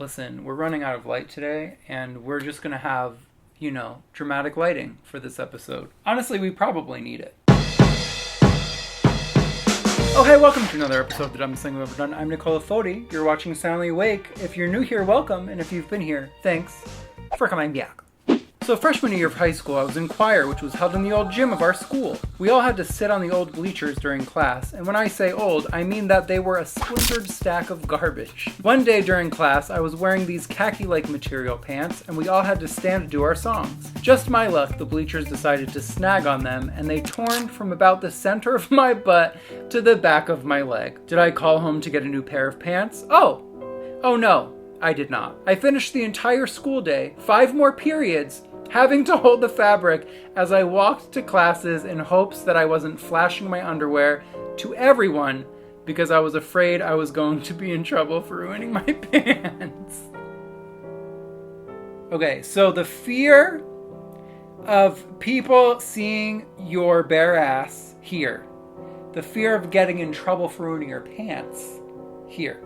Listen, we're running out of light today, and we're just going to have, dramatic lighting for this episode. Honestly, we probably need it. Oh, hey, welcome to another episode of The Dumbest Thing We've Ever Done. I'm Nicola Foti. You're watching Soundly Awake. If you're new here, welcome, and if you've been here, thanks for coming back. So freshman year of high school, I was in choir, which was held in the old gym of our school. We all had to sit on the old bleachers during class, and when I say old, I mean that they were a splintered stack of garbage. One day during class, I was wearing these khaki-like material pants, and we all had to stand to do our songs. Just my luck, the bleachers decided to snag on them, and they torn from about the center of my butt to the back of my leg. Did I call home to get a new pair of pants? Oh no, I did not. I finished the entire school day, 5 more periods, having to hold the fabric as I walked to classes in hopes that I wasn't flashing my underwear to everyone because I was afraid I was going to be in trouble for ruining my pants. Okay, so the fear of people seeing your bare ass here. The fear of getting in trouble for ruining your pants here.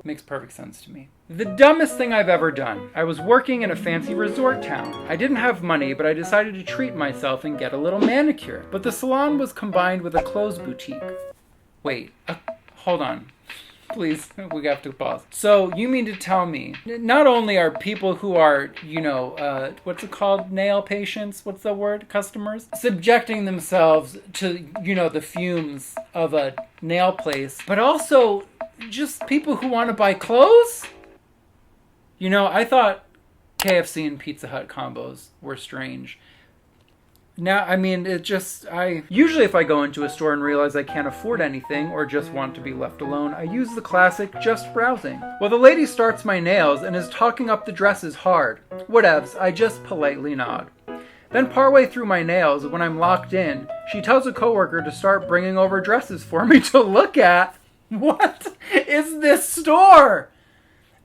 Makes perfect sense to me. The dumbest thing I've ever done. I was working in a fancy resort town. I didn't have money, but I decided to treat myself and get a little manicure. But the salon was combined with a clothes boutique. Wait, hold on. Please, we have to pause. So you mean to tell me, not only are people who are, what's it called? Nail patients? What's the word? Customers? Subjecting themselves to, the fumes of a nail place, but also just people who want to buy clothes? I thought KFC and Pizza Hut combos were strange. Now, usually if I go into a store and realize I can't afford anything or just want to be left alone, I use the classic just browsing. Well, the lady starts my nails and is talking up the dresses hard. Whatevs, I just politely nod. Then partway through my nails, when I'm locked in, she tells a coworker to start bringing over dresses for me to look at. What is this store?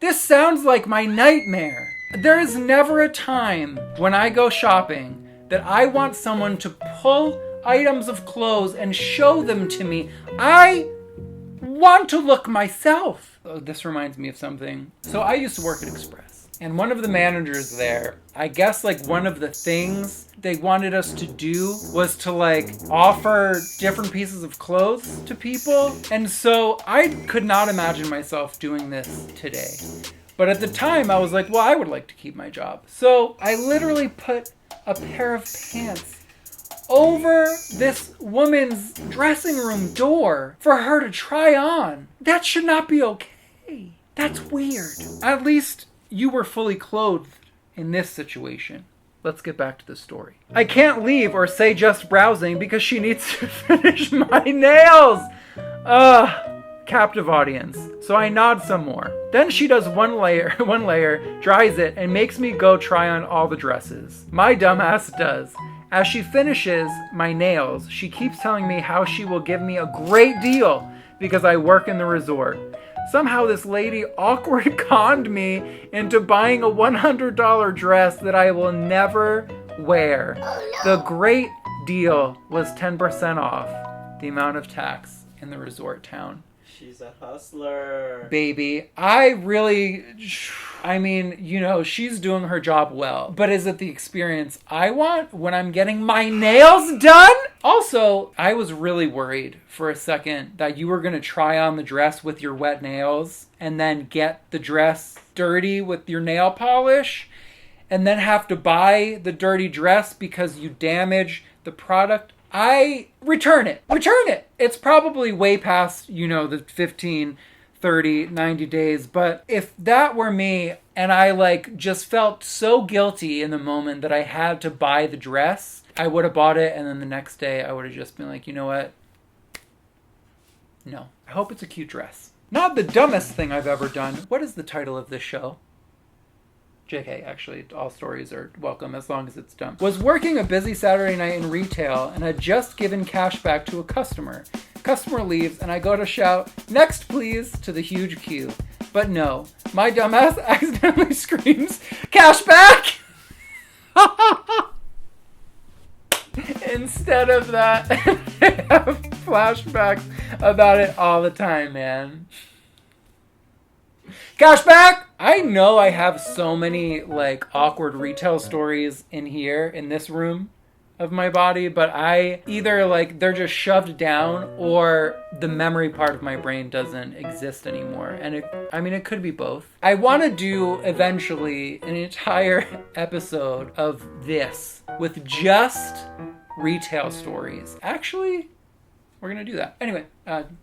This sounds like my nightmare. There is never a time when I go shopping that I want someone to pull items of clothes and show them to me. I want to look myself. Oh, this reminds me of something. So I used to work at Express, and one of the managers there, I guess one of the things they wanted us to do was to offer different pieces of clothes to people. And so I could not imagine myself doing this today. But at the time I was like, well, I would like to keep my job. So I literally put a pair of pants over this woman's dressing room door for her to try on. That should not be okay. That's weird. At least you were fully clothed in this situation. Let's get back to the story. I can't leave or say just browsing because she needs to finish my nails. Captive audience. So I nod some more. Then she does one layer, dries it, and makes me go try on all the dresses. My dumbass does. As she finishes my nails, she keeps telling me how she will give me a great deal because I work in the resort. Somehow this lady awkward conned me into buying a $100 dress that I will never wear. Oh, no. The great deal was 10% off the amount of tax in the resort town. She's a hustler. Baby, she's doing her job well. But is it the experience I want when I'm getting my nails done? Also, I was really worried for a second that you were going to try on the dress with your wet nails and then get the dress dirty with your nail polish and then have to buy the dirty dress because you damaged the product. I return it. It's probably way past, the 15, 30, 90 days. But if that were me and I just felt so guilty in the moment that I had to buy the dress, I would have bought it. And then the next day I would have just been like, you know what? No. I hope it's a cute dress. Not the dumbest thing I've ever done. What is the title of this show? JK, actually, all stories are welcome as long as it's dumb. Was working a busy Saturday night in retail and had just given cash back to a customer. Customer leaves and I go to shout, "Next please," to the huge queue. But no, my dumbass accidentally screams, "Cash back!" Instead of that, I have flashbacks about it all the time, man. Cashback! I know I have so many like awkward retail stories in here in this room of my body, but I either like they're just shoved down or the memory part of my brain doesn't exist anymore. And it could be both. I want to do eventually an entire episode of this with just retail stories. Actually, we're gonna do that. Anyway,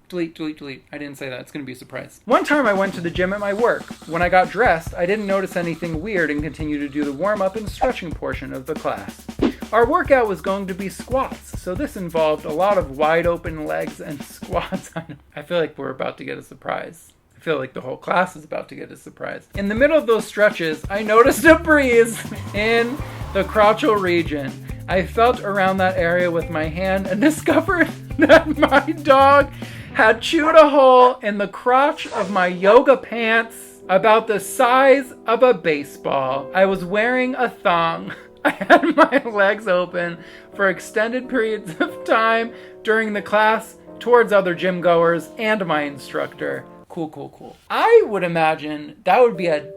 delete. I didn't say that. It's gonna be a surprise. One time I went to the gym at my work. When I got dressed, I didn't notice anything weird and continued to do the warm-up and stretching portion of the class. Our workout was going to be squats, so this involved a lot of wide open legs and squats. I feel like we're about to get a surprise. I feel like the whole class is about to get a surprise. In the middle of those stretches, I noticed a breeze in the crotchal region. I felt around that area with my hand and discovered that my dog had chewed a hole in the crotch of my yoga pants about the size of a baseball. I was wearing a thong. I had my legs open for extended periods of time during the class towards other gym goers and my instructor. Cool. I would imagine that would be a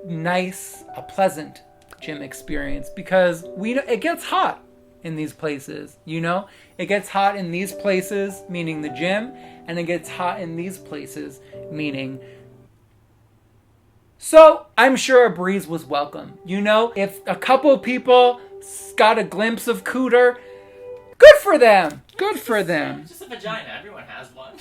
pleasant gym experience because it gets hot in these places, you know? It gets hot in these places, meaning the gym, and it gets hot in these places, meaning... So, I'm sure a breeze was welcome. You know, if a couple people got a glimpse of cooter, good for them! Good for them. Just a vagina, everyone has one.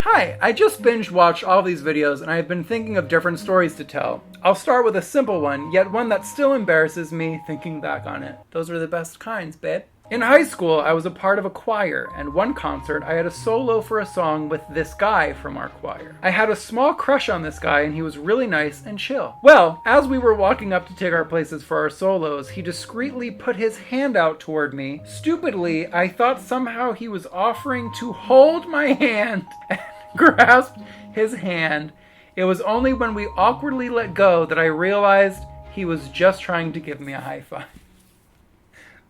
Hi, I just binge watched all these videos and I've been thinking of different stories to tell. I'll start with a simple one, yet one that still embarrasses me thinking back on it. Those are the best kinds, babe. In high school, I was a part of a choir, and one concert, I had a solo for a song with this guy from our choir. I had a small crush on this guy, and he was really nice and chill. Well, as we were walking up to take our places for our solos, he discreetly put his hand out toward me. Stupidly, I thought somehow he was offering to hold my hand and grasped his hand. It was only when we awkwardly let go that I realized he was just trying to give me a high five.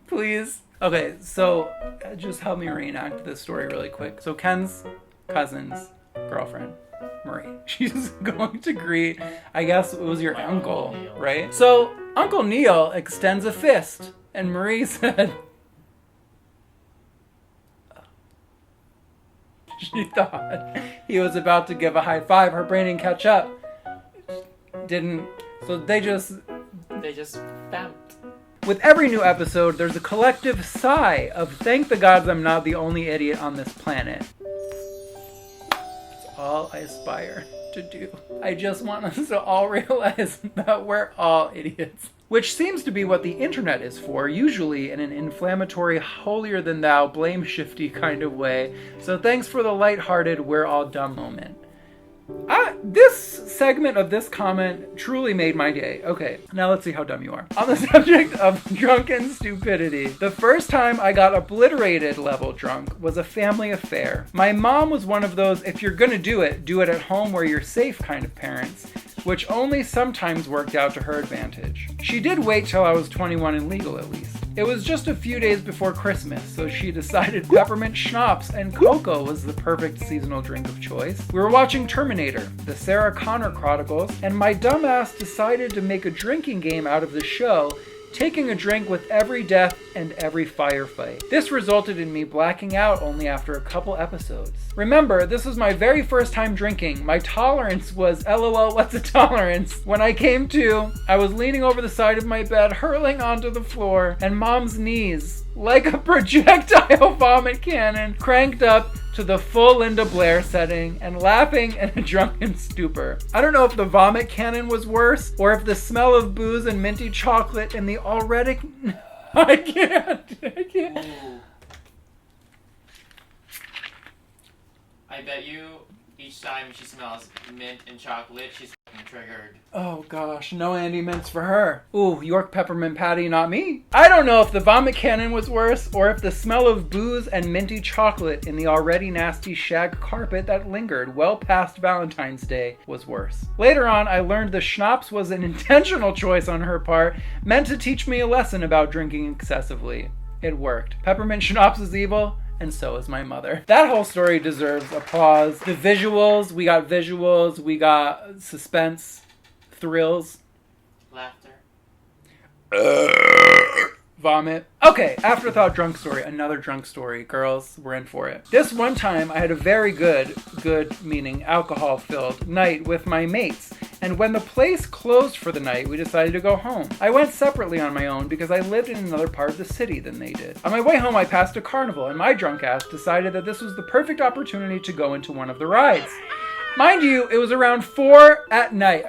Please. Okay, so just help me reenact this story really quick. So Ken's cousin's girlfriend, Marie, she's going to greet, I guess it was your uncle, right? So Uncle Neil extends a fist, and Marie said, she thought he was about to give a high five. Her brain didn't catch up. Didn't, so they just vamped. With every new episode, there's a collective sigh of thank the gods I'm not the only idiot on this planet. It's all I aspire to do. I just want us to all realize that we're all idiots. Which seems to be what the internet is for, usually in an inflammatory, holier-than-thou, blame-shifty kind of way. So thanks for the lighthearted, we're all dumb moment. This segment of this comment truly made my day. Okay, now let's see how dumb you are. On the subject of drunken stupidity, the first time I got obliterated level drunk was a family affair. My mom was one of those, if you're gonna do it at home where you're safe kind of parents, which only sometimes worked out to her advantage. She did wait till I was 21 and legal at least. It was just a few days before Christmas, so she decided peppermint schnapps and cocoa was the perfect seasonal drink of choice. We were watching Terminator, the Sarah Connor Chronicles, and my dumbass decided to make a drinking game out of the show, taking a drink with every death and every firefight. This resulted in me blacking out only after a couple episodes. Remember, this was my very first time drinking. My tolerance was LOL, what's a tolerance? When I came to, I was leaning over the side of my bed, hurling onto the floor, and Mom's knees, like a projectile vomit cannon, cranked up to the full Linda Blair setting and laughing in a drunken stupor. I don't know if the vomit cannon was worse or if the smell of booze and minty chocolate and the already... I can't. Ooh. I bet you each time she smells mint and chocolate, she's fucking triggered. Oh gosh, no Andy Mints for her. Ooh, York peppermint patty, not me. I don't know if the vomit cannon was worse or if the smell of booze and minty chocolate in the already nasty shag carpet that lingered well past Valentine's Day was worse. Later on, I learned the schnapps was an intentional choice on her part, meant to teach me a lesson about drinking excessively. It worked. Peppermint schnapps is evil, and so is my mother. That whole story deserves applause. The visuals, we got suspense, thrills. Laughter. Vomit. Okay, afterthought drunk story. Another drunk story. Girls, we're in for it. This one time, I had a very good meaning alcohol-filled night with my mates. And when the place closed for the night, we decided to go home. I went separately on my own because I lived in another part of the city than they did. On my way home, I passed a carnival, and my drunk ass decided that this was the perfect opportunity to go into one of the rides. Mind you, it was around 4 at night.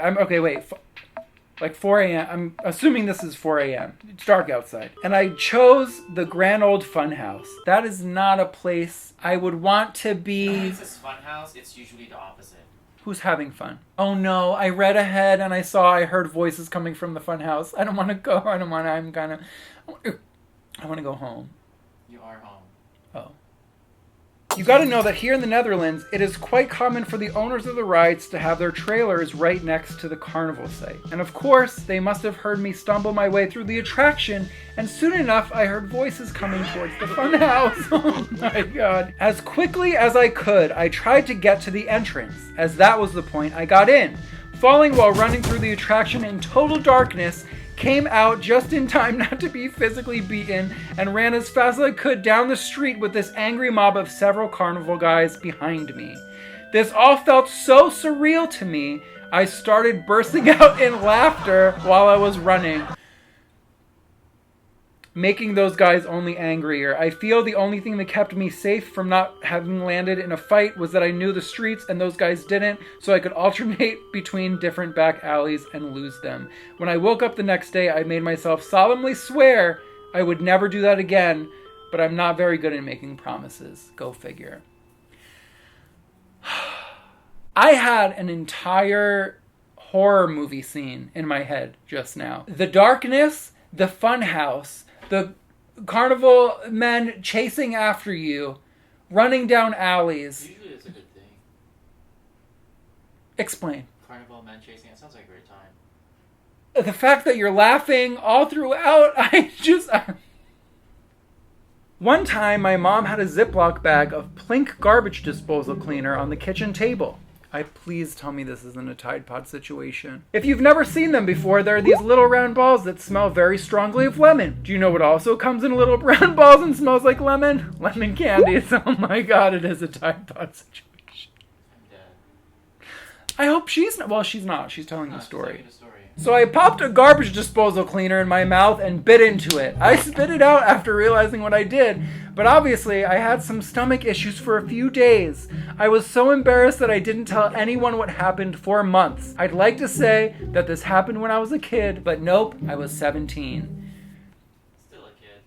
Like 4 a.m. I'm assuming this is 4 a.m. It's dark outside. And I chose the grand old funhouse. That is not a place I would want to be. When it says funhouse, it's usually the opposite. Who's having fun? Oh no, I read ahead and I heard voices coming from the funhouse. I don't want to go. I want to go home. You are home. Oh. You gotta know that here in the Netherlands, it is quite common for the owners of the rides to have their trailers right next to the carnival site. And of course, they must have heard me stumble my way through the attraction, and soon enough, I heard voices coming towards the funhouse. Oh my god. As quickly as I could, I tried to get to the entrance, as that was the point I got in. Falling while running through the attraction in total darkness, came out just in time not to be physically beaten, and ran as fast as I could down the street with this angry mob of several carnival guys behind me. This all felt so surreal to me, I started bursting out in laughter while I was running, making those guys only angrier. I feel the only thing that kept me safe from not having landed in a fight was that I knew the streets and those guys didn't, so I could alternate between different back alleys and lose them. When I woke up the next day, I made myself solemnly swear I would never do that again, but I'm not very good at making promises. Go figure. I had an entire horror movie scene in my head just now. The darkness, the funhouse, the carnival men chasing after you, running down alleys. Usually it's a good thing. Explain. Carnival men chasing, it sounds like a great time. The fact that you're laughing all throughout, One time, my mom had a Ziploc bag of Plink garbage disposal cleaner on the kitchen table. Please tell me this isn't a Tide Pod situation. If you've never seen them before, they're these little round balls that smell very strongly of lemon. Do you know what also comes in little round balls and smells like lemon? Lemon candy. Oh my god, it is a Tide Pod situation. I'm dead. I hope she's not. Well, she's not. She's telling the story. Story. So I popped a garbage disposal cleaner in my mouth and bit into it. I spit it out after realizing what I did, but obviously I had some stomach issues for a few days. I was so embarrassed that I didn't tell anyone what happened for months. I'd like to say that this happened when I was a kid, but nope, I was 17. Still a kid.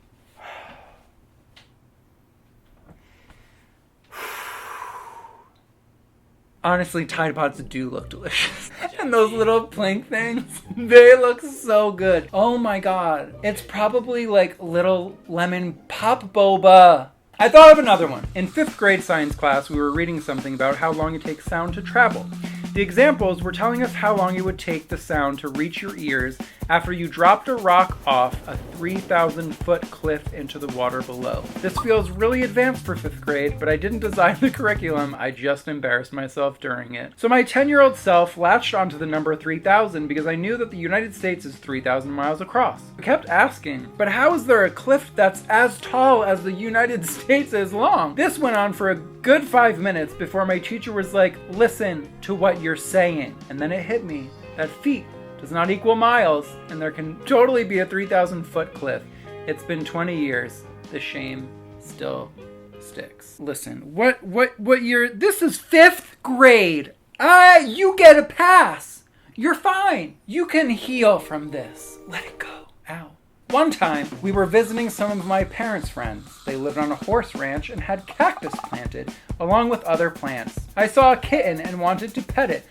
Honestly, Tide Pods do look delicious. And those little Plink things, they look so good. Oh my god. It's probably like little lemon pop boba. I thought of another one. In 5th grade science class, we were reading something about how long it takes sound to travel. The examples were telling us how long it would take the sound to reach your ears after you dropped a rock off a 3,000-foot cliff into the water below. This feels really advanced for 5th grade, but I didn't design the curriculum, I just embarrassed myself during it. So my 10-year-old self latched onto the number 3,000 because I knew that the United States is 3,000 miles across. I kept asking, but how is there a cliff that's as tall as the United States is long? This went on for a good 5 minutes before my teacher was like, listen to what you're saying. And then it hit me that feet does not equal miles, and there can totally be a 3,000-foot cliff. It's been 20 years. The shame still sticks. Listen, what year? This is 5th grade. You get a pass. You're fine. You can heal from this. Let it go. Ow. One time, we were visiting some of my parents' friends. They lived on a horse ranch and had cactus planted, along with other plants. I saw a kitten and wanted to pet it.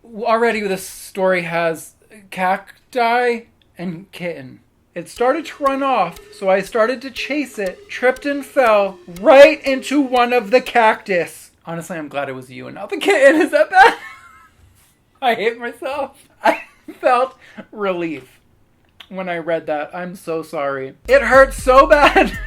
Already this story has cacti and kitten. It started to run off, so I started to chase it, tripped and fell right into one of the cactus. Honestly, I'm glad it was you and not the kitten. Is that bad? I hate myself. I felt relief when I read that. I'm so sorry. It hurt so bad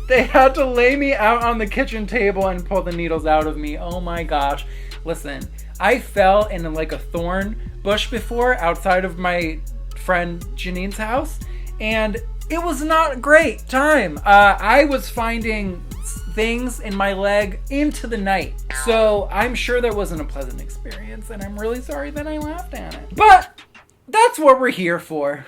They had to lay me out on the kitchen table and pull the needles out of me. Oh my gosh. Listen, I fell in like a thorn bush before outside of my friend Janine's house, and it was not a great time. I was finding things in my leg into the night. So I'm sure that wasn't a pleasant experience, and I'm really sorry that I laughed at it. But that's what we're here for.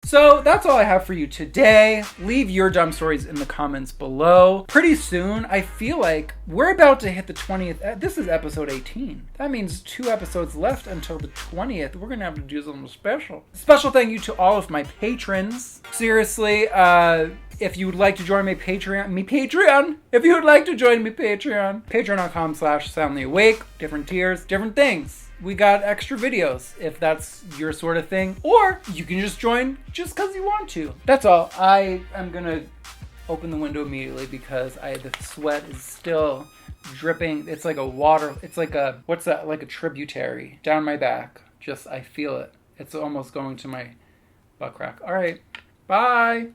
So that's all I have for you today. Leave your dumb stories in the comments below. Pretty soon, I feel like we're about to hit the 20th. This is episode 18. That means 2 episodes left until the 20th. We're gonna have to do something special. Special thank you to all of my patrons. Seriously, if you would like to join my Patreon, if you would like to join me Patreon, patreon.com/soundlyawake, different tiers, different things. We got extra videos if that's your sort of thing, or you can just join just because you want to. That's all. I am gonna open the window immediately because the sweat is still dripping. It's like a water, it's like a, what's that, like a tributary down my back. I feel it. It's almost going to my butt crack. All right, bye.